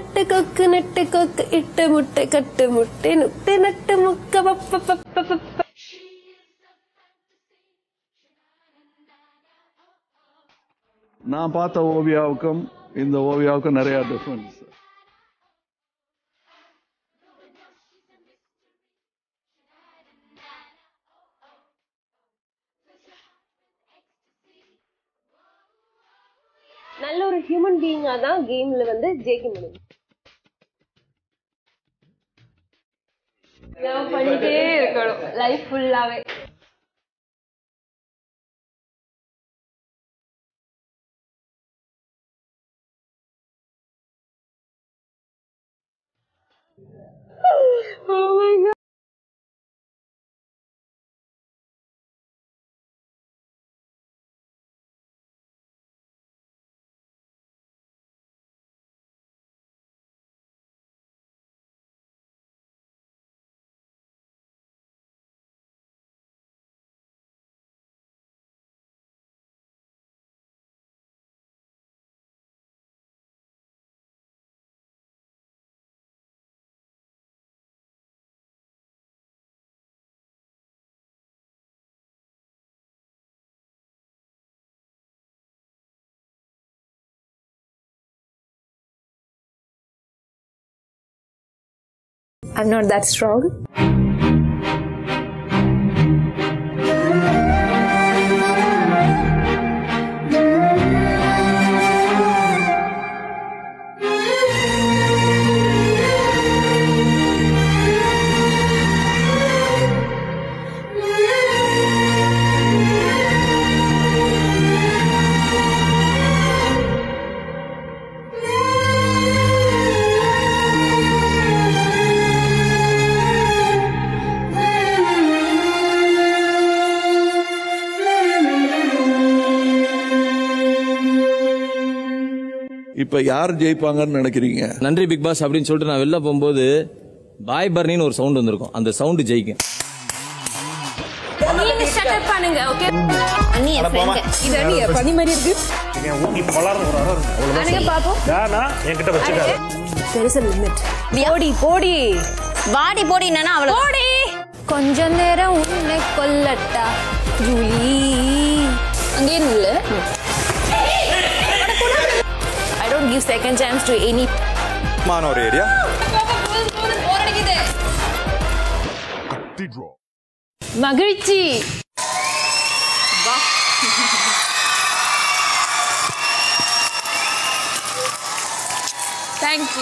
நட்டு கொக்கு இட்டு முட்டை கட்டு முட்டை நுட்டு நட்டு முக்க. நான் பார்த்த ஓவியாவுக்கும் இந்த ஓவியாவுக்கும் நிறைய டிஃபரன்ஸ். நல்ல ஒரு ஹியூமன் பீயிங்கா தான் கேம்ல வந்து ஜெயிக்க முடியும். லவ் பண்ணிட்டே இருக்கணும் லைஃப் ஃபுல்லாவே. Oh my God. I'm not that strong. இப்ப யார் ஜெயிப்பாங்கன்னு நினைக்கிறீங்க? நன்றி பிக் பாஸ் அப்படின்னு சொல்லிட்டு நான் வெளில போகும்போது பாய் பர்னின்னு ஒரு சவுண்ட் வந்திருக்கும். அந்த சவுண்ட் ஜெயிக்கும். நீங்க ஷட் அப் பண்ணுங்க. ஓகே அண்ணி ஃப்ரெண்ட் இது அண்ணி பனி மாதிரி இருக்கு. ஊட்டி பலர்னு ஒரு அண்ணங்க பாப்போம். யானா என்கிட்ட வச்சிருக்காரு. there is a limit. போடி வாடி போடினா அவள போடி. கொஞ்ச நேரம் உன்னை கொல்லட்டா ஜூலி. அங்கே இல்ல. I don't give second chance to any man or area. மகிழ்ச்சி. Thank you.